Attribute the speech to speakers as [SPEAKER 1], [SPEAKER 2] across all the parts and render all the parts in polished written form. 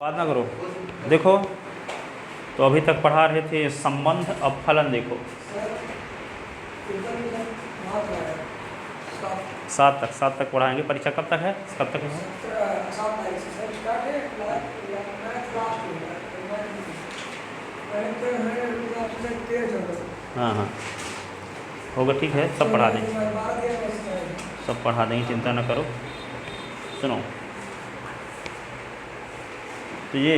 [SPEAKER 1] बात ना करो। देखो, तो अभी तक पढ़ा रहे थे संबंध, अब फलन देखो। 7 तक पढ़ाएंगे। परीक्षा कब तक है? कब तक है? हाँ हाँ, होगा, ठीक है, सब पढ़ा देंगे, सब पढ़ा देंगे, चिंता ना करो। सुनो, तो ये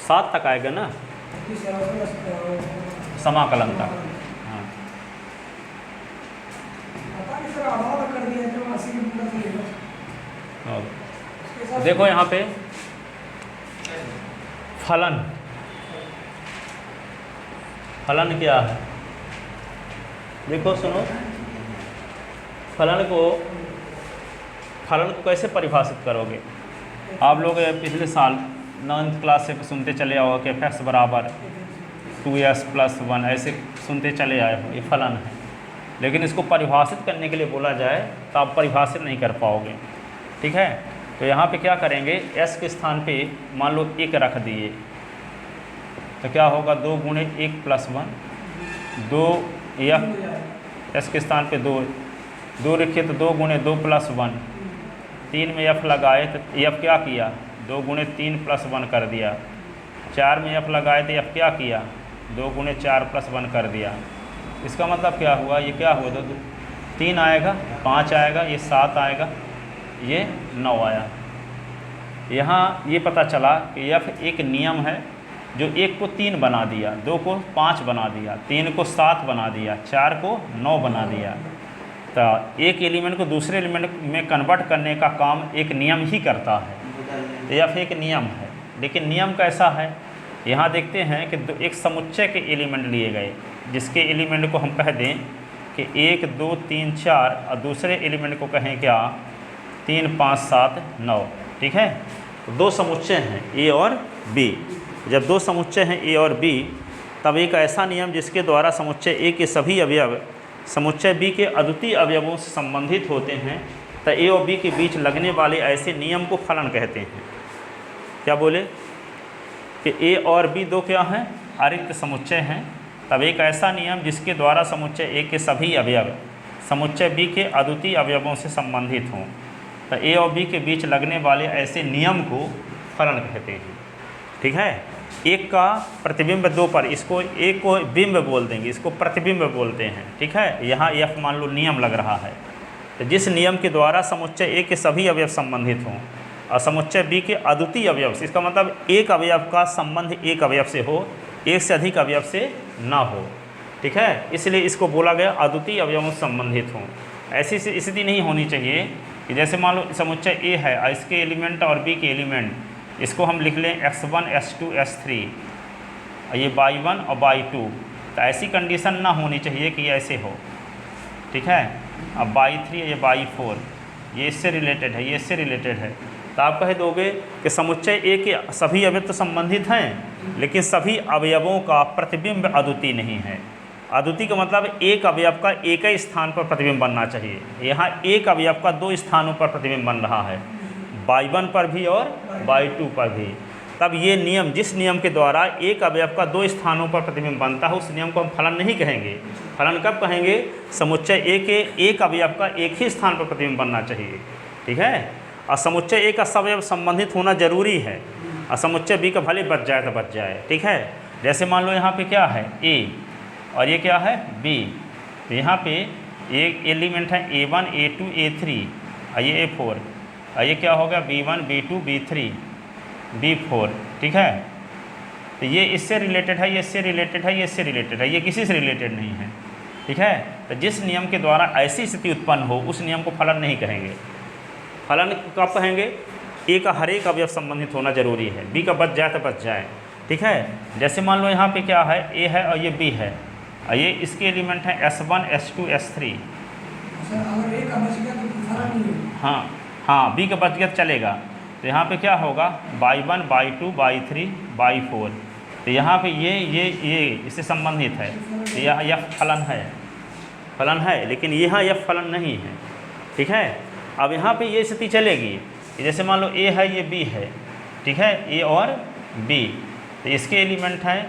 [SPEAKER 1] 7 तक आएगा ना, समाकलन तक। हाँ, और देखो यहाँ पे फलन, फलन क्या है? देखो सुनो, फलन को कैसे परिभाषित करोगे? आप लोग पिछले साल 9th क्लास से सुनते चले आओ कि f बराबर 2s + 1 ऐसे सुनते चले आए हो, ये फलन है। लेकिन इसको परिभाषित करने के लिए बोला जाए तो आप परिभाषित नहीं कर पाओगे, ठीक है। तो यहाँ पे क्या करेंगे, s के स्थान पे मान लो 1 रख दिए, तो क्या होगा 2 × 1 + 1, 2f, s के स्थान पे 2 रखिए तो 2 × 2 + 1, 3 में f लगाए तो f क्या किया, 2 × 3 + 1 कर दिया। 4 में f लगाए तो f क्या किया, 2 × 4 + 1 कर दिया। इसका मतलब क्या हुआ, ये क्या हुआ, 3 आएगा, 5 आएगा, ये 7 आएगा, ये 9 आया। यहाँ ये पता चला कि f एक नियम है जो 1 को 3 बना दिया, 2 को 5 बना दिया, 3 को 7 बना दिया, 4 को 9 बना दिया। तो एक एलिमेंट को दूसरे एलिमेंट में कन्वर्ट करने का काम एक नियम ही करता है। तो यह एक नियम है, लेकिन नियम कैसा है, यहाँ देखते हैं कि एक समुच्चय के एलिमेंट लिए गए, जिसके एलिमेंट को हम कह दें कि 1 2 3 4 और दूसरे एलिमेंट को कहें क्या, 3 5 7 9, ठीक है। तो 2 समुच्चय हैं ए और बी। जब 2 समुच्चय हैं ए और बी, तब एक ऐसा नियम जिसके द्वारा समुच्चय ए के सभी अवयव समुच्चय बी के अद्वितीय अवयवों से संबंधित होते हैं, तो ए और बी के बीच लगने वाले ऐसे नियम को फलन कहते हैं। क्या बोले कि ए और बी 2 क्या हैं, अरिक्त समुच्चय हैं। तब एक ऐसा नियम जिसके द्वारा समुच्चय ए के सभी अवयव समुच्चय बी के अद्वितीय अवयवों से संबंधित हों, तो ए और बी के बीच लगने वाले ऐसे नियम को फलन कहते हैं, ठीक है। एक का प्रतिबिंब 2 पर, इसको एक को बिंब बोल देंगे, इसको प्रतिबिंब बोलते हैं, ठीक है। यहाँ f मान लो नियम लग रहा है, तो जिस नियम के द्वारा समुच्चय ए के सभी अवयव संबंधित हों और समुच्चय बी के अद्वितीय अवयव से, इसका मतलब एक अवयव का संबंध एक अवयव से हो, एक से अधिक अवयव से ना हो, ठीक है। इसलिए इसको बोला गया अद्वितीय अवयवों से संबंधित हों। ऐसी स्थिति नहीं होनी चाहिए कि जैसे मान लो समुच्चय ए है और इसके एलिमेंट और बी के एलिमेंट, इसको हम लिख लें x1 s2 s3, ये y1 और y2, तो ऐसी कंडीशन ना होनी चाहिए कि ये ऐसे हो, ठीक है। अब y3 ये y4, ये इससे रिलेटेड है, ये इससे रिलेटेड है, तो आप कह दोगे कि समुच्चय ए के सभी अवयव तो संबंधित हैं, लेकिन सभी अवयवों का प्रतिबिंब अद्वितीय नहीं है। अद्वितीय का मतलब एक अवयव का एक ही स्थान पर प्रतिबिंब बनना चाहिए। यहाँ एक अवयव का 2 स्थानों पर प्रतिबिंब बन रहा है, y1 पर भी और y2 पर भी। तब ये नियम, जिस नियम के द्वारा एक अवयव का 2 स्थानों पर प्रतिबिंब बनता है, उस नियम को हम फलन नहीं कहेंगे। फलन कब कहेंगे, समुच्चय ए के एक अवयव का एक ही स्थान पर प्रतिबिंब बनना चाहिए, ठीक है। और समुच्चय ए का सवयव संबंधित होना जरूरी है, और समुच्चय बी का भले बच जाए तो बच जाए, ठीक है। जैसे मान लो यहाँ पे क्या है ए और ये क्या है बी, तो यहाँ पे एक एलिमेंट है a1 a2 a3 और ये a4, और ये क्या होगा b1 b2 b3 b4, ठीक है। तो ये इससे रिलेटेड है, ये इससे रिलेटेड है, ये इससे रिलेटेड है, ये किसी से रिलेटेड नहीं है, ठीक है। तो जिस नियम के द्वारा ऐसी स्थिति उत्पन्न हो, उस नियम को फलन नहीं कहेंगे। फलन कब कहेंगे, ए का हर एक अवयव संबंधित होना जरूरी है, बी का बच जाए तो बच जाए, ठीक है। जैसे मान लो यहाँ पे क्या है, ए है और ये बी है, और ये इसके एलिमेंट हैं s1 s2 s3। हाँ हाँ, बी का बच गया चलेगा, तो यहाँ पे क्या होगा y1 y2 y3 y4, तो यहाँ पे ये इससे संबंधित है, तो यह फलन है, फलन है, लेकिन यहाँ यह फलन नहीं है, ठीक है। अब यहाँ पे ये स्थिति चलेगी, जैसे मान लो ए है ये बी है, ठीक है, ए और बी। तो इसके एलिमेंट हैं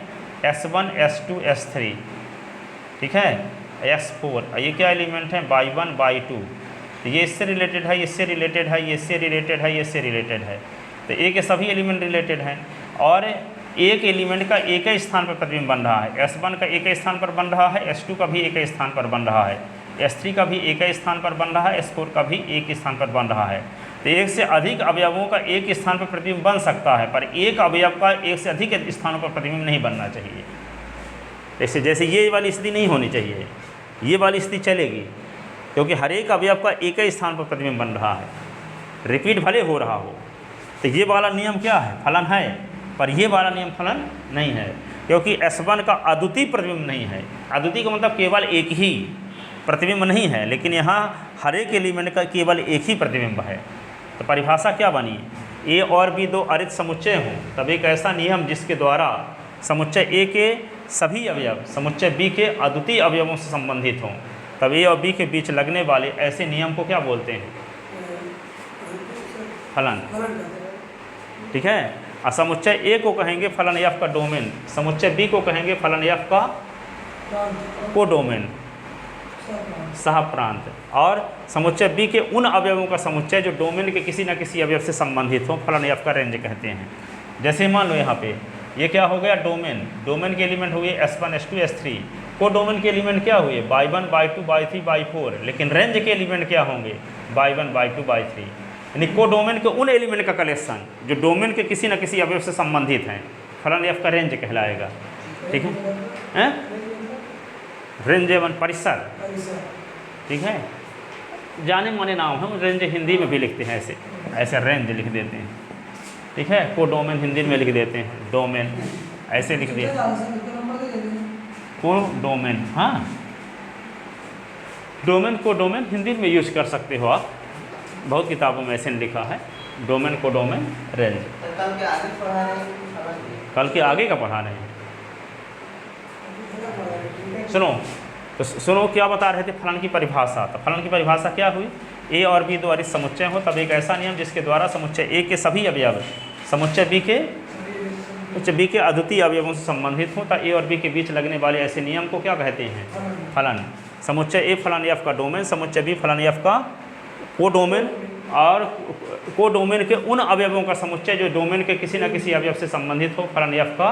[SPEAKER 1] S1 S2 S3, ठीक है, S4। ये क्या एलिमेंट है, Y1 Y2। तो ये इससे रिलेटेड है, इससे रिलेटेड है, ये इससे रिलेटेड है, ये इससे रिलेटेड है। तो ए के सभी एलिमेंट रिलेटेड हैं और एक एलिमेंट का एक ही स्थान पर प्रतिबिंब बन रहा है। S1 का एक ही स्थान पर बन रहा है, S2 का भी एक ही स्थान पर बन रहा है, S3 का भी एक ही स्थान पर बन रहा है, S4 का भी एक स्थान पर बन रहा है। तो एक से अधिक अवयवों का एक स्थान पर प्रतिबिंब बन सकता है, पर एक अवयव का एक से अधिक स्थानों पर प्रतिबिंब नहीं बनना चाहिए। जैसे ये वाली स्थिति नहीं होनी चाहिए, ये वाली स्थिति चलेगी, क्योंकि हर एक अवयव का एक ही स्थान पर प्रतिबिंब बन रहा है, रिपीट भले हो रहा हो। तो ये वाला नियम क्या है, फलन है, पर ये वाला नियम फलन नहीं है, क्योंकि S1 का अद्वितीय प्रतिबिंब नहीं है। अद्वितीय का मतलब केवल एक ही प्रतिबिंब नहीं है, लेकिन यहाँ हर एक एलिमेंट का केवल एक ही प्रतिबिंब है। तो परिभाषा क्या बनी, ए और बी दो अरित समुच्चय हों तब एक ऐसा नियम जिसके द्वारा समुच्चय ए के सभी अवयव समुच्चय बी के अद्वितीय अवयवों से संबंधित हों, तब ए और बी के बीच लगने वाले ऐसे नियम को क्या बोलते हैं, फलन। ठीक है, और समुच्चय ए को कहेंगे फलन एफ का डोमेन, समुच्चय बी को कहेंगे फलन एफ का कोडोमेन सह प्रांत, और समुच्चय बी के उन अवयवों का समुच्चय जो डोमेन के किसी न किसी अवयव से संबंधित हो, फलन एफ का रेंज कहते हैं। जैसे मान लो यहाँ पे ये क्या हो गया, डोमेन, डोमेन के एलिमेंट हुए S1 S2 S3, को डोमेन के एलिमेंट क्या हुए Y1 Y2 Y3 Y4, लेकिन रेंज के एलिमेंट क्या होंगे Y1 Y2 Y3, यानी को डोमेन के उन एलिमेंट का कलेक्शन जो डोमेन के किसी न किसी अवयव से संबंधित हैं, फलन एफ का रेंज कहलाएगा। ठीक है, रेंज एवं परिसर, ठीक है, जाने माने नाम हम रेंज हिंदी में भी लिखते हैं, ऐसे ऐसे रेंज लिख देते हैं। ठीक है, को डोमेन हिंदी में लिख देते हैं, डोमेन ऐसे लिख दिया, को डोमेन, हाँ डोमेन को डोमेन हिंदी में यूज कर सकते हो आप, बहुत किताबों में ऐसे लिखा है, डोमेन को डोमेन रेंज। कल के आगे का पढ़ा रहे हैं, सुनो तो सुनो क्या बता रहे थे, फलन की परिभाषा। तो फलन की परिभाषा क्या हुई, ए और बी दो अरित समुच्चय हो तब एक ऐसा नियम जिसके द्वारा समुच्चय ए के सभी अवयव समुच्चय बी के अद्वितीय अवयवों से संबंधित हो, तो ए और बी के बीच लगने वाले ऐसे नियम को क्या कहते हैं, फलन। समुच्चय ए फलन एफ का डोमेन, समुच्चय बी फलन एफ का को डोमेन, और को डोमेन के उन अवयवों का समुच्चय जो डोमेन के किसी न किसी अवयव से संबंधित हो, फलन एफ का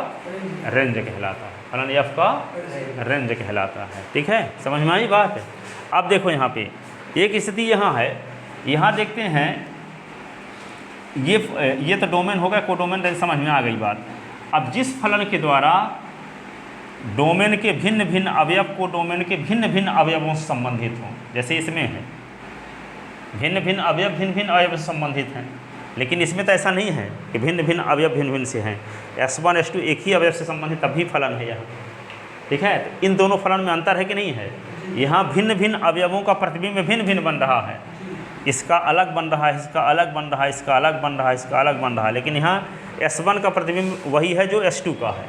[SPEAKER 1] रेंज कहलाता है, फलन एफ का रेंज कहलाता है। ठीक है, समझ में आई बात। अब देखो यहाँ पे एक स्थिति यहाँ है, यहाँ देखते हैं ये तो डोमेन हो गया, को डोमेन रेंज समझ में आ गई बात। अब जिस फलन के द्वारा डोमेन के भिन्न भिन्न अवयव को डोमेन के भिन्न भिन्न अवयवों से संबंधित हों, जैसे इसमें है भिन्न भिन्न अवयव से संबंधित हैं, लेकिन इसमें तो ऐसा नहीं है कि भिन्न भिन्न अवयव भिन्न भिन्न से हैं। S1 S2 एक ही अवयव से संबंधित तभी फलन है यहाँ। ठीक है, तो इन दोनों फलन में अंतर है कि नहीं है, यहाँ भिन्न भिन्न अवयवों का प्रतिबिंब भिन्न भिन्न बन रहा है, इसका अलग बन रहा है, इसका अलग बन रहा है, इसका अलग बन रहा है, इसका अलग बन रहा है, लेकिन यहाँ S1 का प्रतिबिंब वही है जो S2 का है।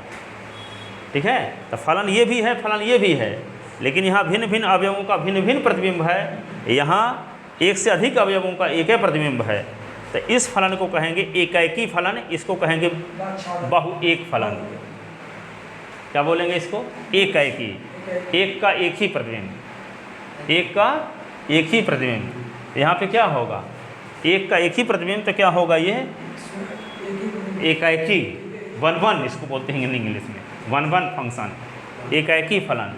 [SPEAKER 1] ठीक है, तो फलन ये भी है, फलन ये भी है, लेकिन यहाँ भिन्न भिन्न अवयवों का भिन्न भिन्न प्रतिबिंब है, यहाँ एक से अधिक अवयवों का एक ही प्रतिबिंब है। तो इस फलन को कहेंगे एकैकी फलन, इसको कहेंगे बहुएक फलन। क्या बोलेंगे इसको, एकैकी, एक का एक ही प्रतिबिंब, एक का एक ही प्रतिबिंब। यहाँ पे क्या होगा, एक का एक ही प्रतिबिंब, तो क्या होगा ये एकैकी, वन इसको बोलते हैं इंग्लिश में, वन फंक्शन, एकैकी फलन।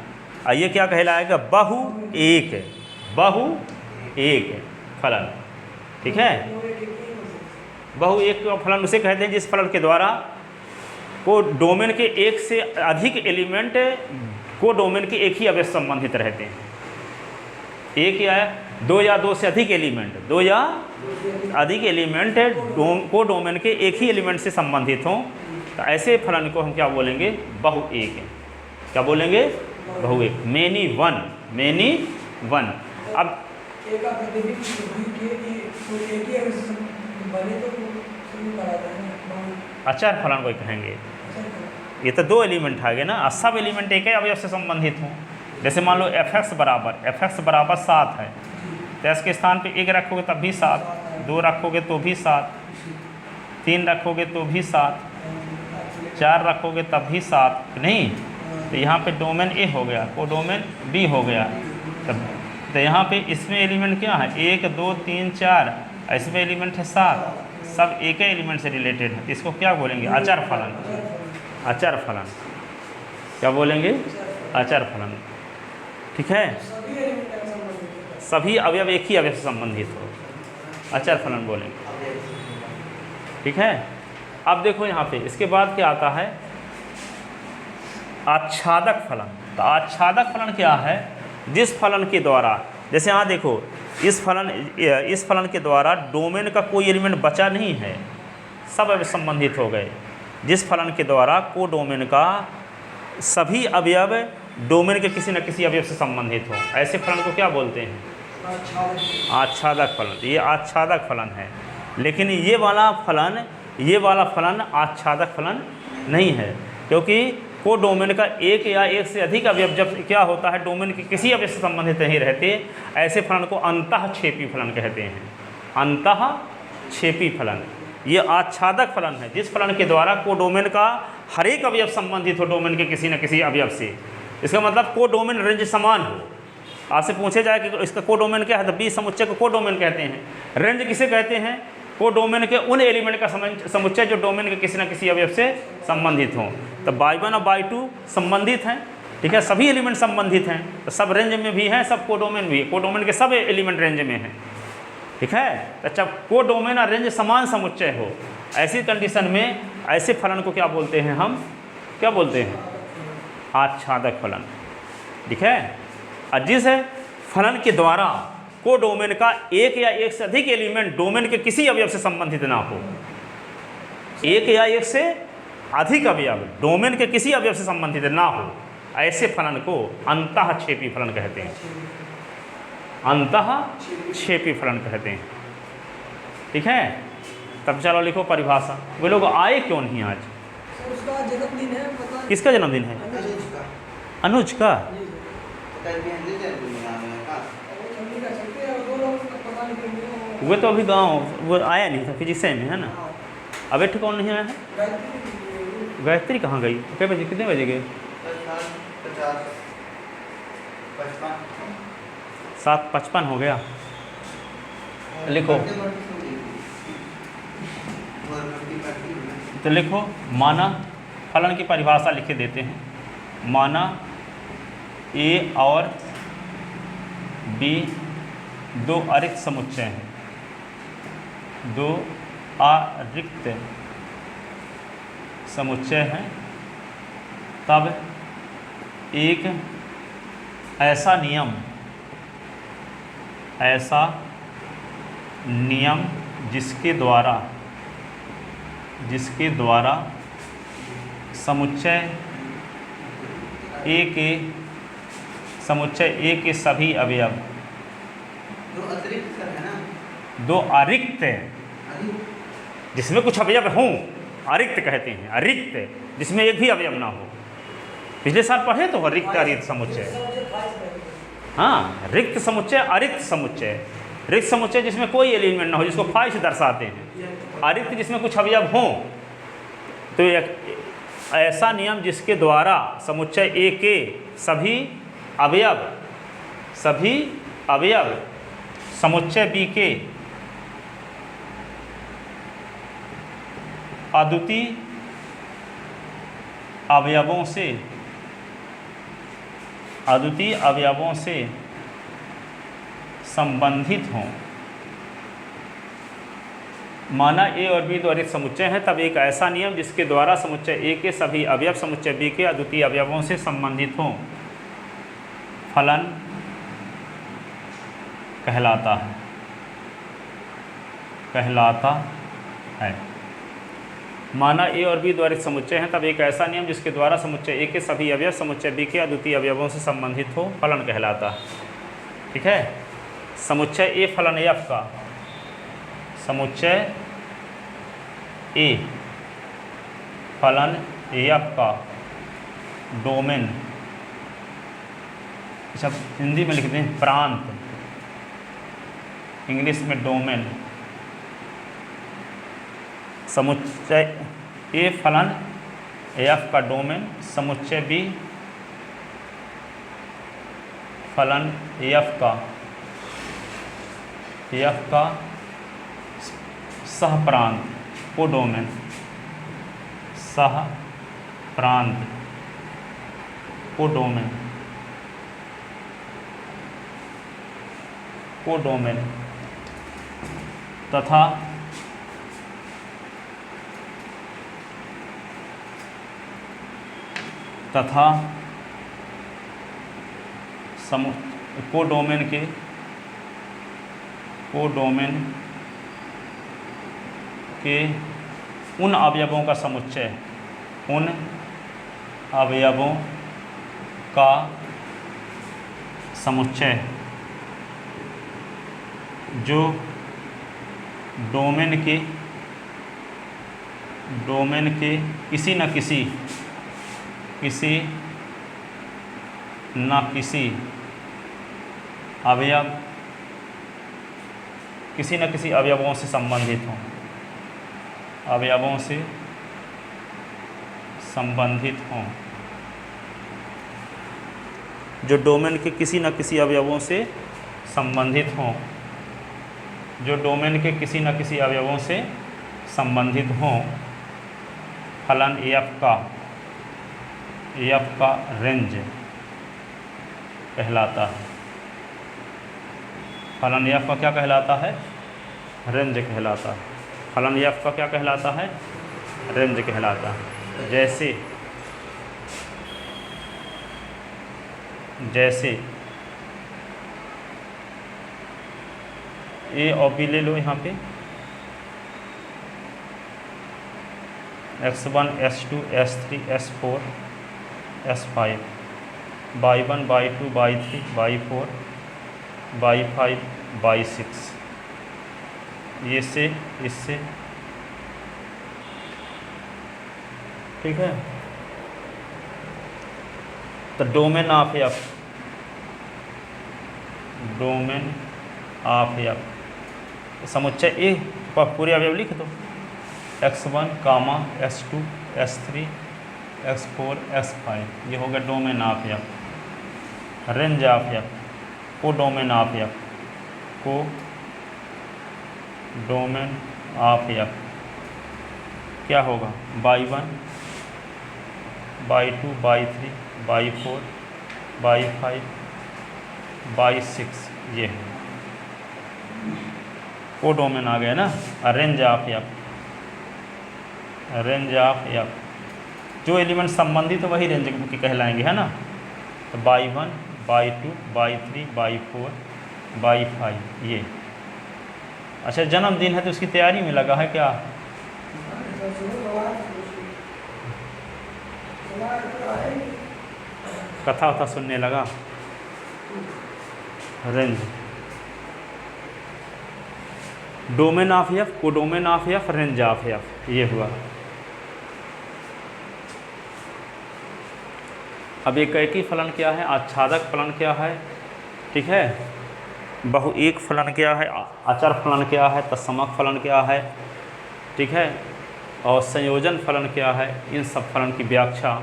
[SPEAKER 1] और ये क्या कहलाएगा, बहुएक फलन। ठीक है, बहुएक फलन उसे कहते हैं जिस फलन के द्वारा को डोमेन के एक से अधिक एलिमेंट को डोमेन के एक ही अवयव संबंधित रहते हैं। एक या दो से अधिक एलिमेंट, दो या अधिक एलिमेंट को डोमेन के एक ही एलिमेंट से संबंधित हों, तो ऐसे फलन को हम क्या बोलेंगे, बहुएक। क्या बोलेंगे, बहुएक, मेनी वन। अब अचर फलन को कहेंगे, ये तो दो एलिमेंट आ गए ना, सब एलिमेंट एक ही अवयव से संबंधित हों। जैसे मान लो fx बराबर 7 है, तो इसके स्थान पे 1 रखोगे तब भी 7, 2 रखोगे तो भी 7, 3 रखोगे तो भी 7, 4 रखोगे तब भी 7, नहीं तो यहाँ पे डोमेन ए हो गया, कोडोमेन बी हो गया। तो यहाँ पे इसमें एलिमेंट क्या है, 1 2 3 4, इसमें एलिमेंट है 7, सब एक ही एलिमेंट से रिलेटेड है। इसको क्या बोलेंगे, अचर फलन। अचर फलन क्या बोलेंगे, अचर फलन। ठीक है, सभी अवयव एक ही अवयव से संबंधित हो, अचर फलन बोलेंगे। ठीक है, अब देखो यहाँ पे इसके बाद क्या आता है, आच्छादक फलन। तो आच्छादक फलन क्या है, जिस फलन के द्वारा, जैसे यहाँ देखो इस फलन के द्वारा डोमेन का कोई एलिमेंट बचा नहीं है, सब अवयव संबंधित हो गए। जिस फलन के द्वारा कोडोमेन का सभी अवयव डोमेन के किसी न किसी अवयव से संबंधित हो, ऐसे फलन को क्या बोलते हैं, आच्छादक फलन। ये आच्छादक फलन है, लेकिन ये वाला फलन आच्छादक फलन नहीं है, क्योंकि को डोमेन का एक या एक से अधिक अवयव जब क्या होता है, डोमेन के किसी अवयव से संबंधित नहीं रहते, ऐसे फलन को अंतःक्षेपी फलन कहते हैं। अंतःक्षेपी फलन ये आच्छादक फलन है, जिस फलन के द्वारा को डोमेन का हर एक अवयव संबंधित हो डोमेन के किसी न किसी अवयव से। इसका मतलब को डोमेन रेंज समान हो। आपसे पूछे जाए कि इसका को डोमेन क्या है, तो बी समुच्चय को को डोमेन कहते हैं। रेंज किसे कहते हैं, को डोमेन के उन एलिमेंट का समुच्चय जो डोमेन के किसी न किसी अवयव से संबंधित हों। तो y1 और y2 संबंधित हैं, ठीक है, सभी एलिमेंट संबंधित हैं, तो सब रेंज में भी हैं, सब कोडोमेन भी है, कोडोमेन के सब एलिमेंट रेंज में हैं। ठीक है, तो जब कोडोमेन और रेंज समान समुच्चय हो, ऐसी कंडीशन में ऐसे फलन को क्या बोलते हैं, हम क्या बोलते हैं, आच्छादक फलन। ठीक है, और जिस फलन के द्वारा को डोमेन का एक या एक से अधिक एलिमेंट डोमेन के किसी अवयव से संबंधित ना हो, एक या एक से अधिक अवयव डोमेन के किसी अवयव से संबंधित ना हो, ऐसे फलन को अंतःक्षेपी फलन कहते हैं। अंतःक्षेपी फलन कहते हैं। ठीक है, तब चलो लिखो परिभाषा। वे लोग आए क्यों नहीं आज,
[SPEAKER 2] उसका जन्मदिन है,
[SPEAKER 1] किसका जन्मदिन है, अनुज का। वे तो अभी गांव वो आया नहीं था, फिजिक्स में है ना। अब एक कौन नहीं आया है, गायत्री कहाँ गई, कितने बजे, कितने बजे गए, 7:55 हो गया। लिखो, तो लिखो माना, फलन की परिभाषा लिखे देते हैं। माना ए और बी दो अरिक्त समुच्चय हैं, दो अरिक्त समुच्चय हैं, तब एक ऐसा नियम जिसके द्वारा समुच्चय ए के सभी अवयव, दो अरिक्त जिसमें कुछ अवयव हों, अरिक्त कहते हैं, अरिक्त जिसमें एक भी अवयव ना हो। पिछले साल पढ़े तो रिक्त अरिक्त समुच्चय। हाँ, रिक्त समुच्चय, अरिक्त समुच्चय। रिक्त समुच्चय जिसमें कोई एलिमेंट ना हो, जिसको फाई से दर्शाते हैं। अरिक्त जिसमें कुछ अवयव हों, तो एक ऐसा नियम जिसके द्वारा समुच्चय ए के सभी अवयव समुच्चय बी के अद्वितीय अवयवों से संबंधित हों। माना ए और बी दो अरिक्त समुच्चय हैं, तब एक ऐसा नियम जिसके द्वारा समुच्चय ए के सभी अवयव समुच्चय बी के अद्वितीय अवयवों से संबंधित हों, फलन कहलाता है। माना ए और बी दो अरिक्त समुच्चय हैं, तब एक ऐसा नियम जिसके द्वारा समुच्चय ए के सभी अवयव समुच्चय बी के अद्वितीय अवयवों से संबंधित हो, फलन कहलाता है। ठीक है, समुच्चय ए फलन एफ का, समुच्चय ए फलन एफ का डोमेन, अच्छा हिंदी में लिखते हैं प्रांत, इंग्लिश में डोमेन, समुच्चय ए फलन एफ का डोमेन, समुच्चय बी फलन एफ का सहप्रांत कोडोमेन, सहप्रांत कोडोमेन, कोडोमेन तथा कोडोमेन के उन अवयवों का समुच्चय, उन अवयवों का समुच्चय जो डोमेन के किसी न किसी अवयवों से संबंधित हों, जो डोमेन के किसी न किसी अवयवों से संबंधित हों, फलन एफ का रेंज कहलाता है। फलन एफ का क्या कहलाता है? रेंज कहलाता है। फलन एफ का क्या कहलाता है? रेंज कहलाता है। जैसे ए और बी ले लो, यहाँ पे x1 x2 s3 s4 s5 y1 y2 y3 y4 y5 y6, ये से इससे, ठीक है। तो डोमेन ऑफ एफ समुच्चय ए पूरे अवयव लिख दो, x1 कामा s2 s3 s4 s5, ये हो गया domain of F. Range of F, को डोमेन ऑफ एफ, क्या होगा? y1 y2 y3 y4 y5 y6, ये है को डोमेन आ गया ना। रेंज ऑफ एफ, जो एलिमेंट संबंधित है वही रेंज के कहलाएंगे, है ना। तो y1 y2 y3 y4 y5, ये। अच्छा, जन्मदिन है तो उसकी तैयारी में लगा है क्या? कथा वथा सुनने लगा। Range, domain of F, codomain of F, range of F, ये हुआ। अब एकैकी फलन क्या है? आच्छादक फलन क्या है? ठीक है। बहु एक फलन क्या है? अचर फलन क्या है? तत्समक फलन क्या है? ठीक है। और संयोजन फलन क्या है? इन सब फलन की व्याख्या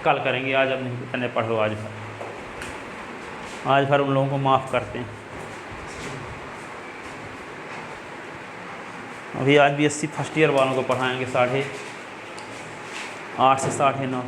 [SPEAKER 1] कल करेंगे। आज अब इतने पढ़ो, आज भर उन लोगों को माफ़ करते हैं। अभी आज BSc फर्स्ट ईयर वालों को पढ़ाएंगे 8:30 से 9:30।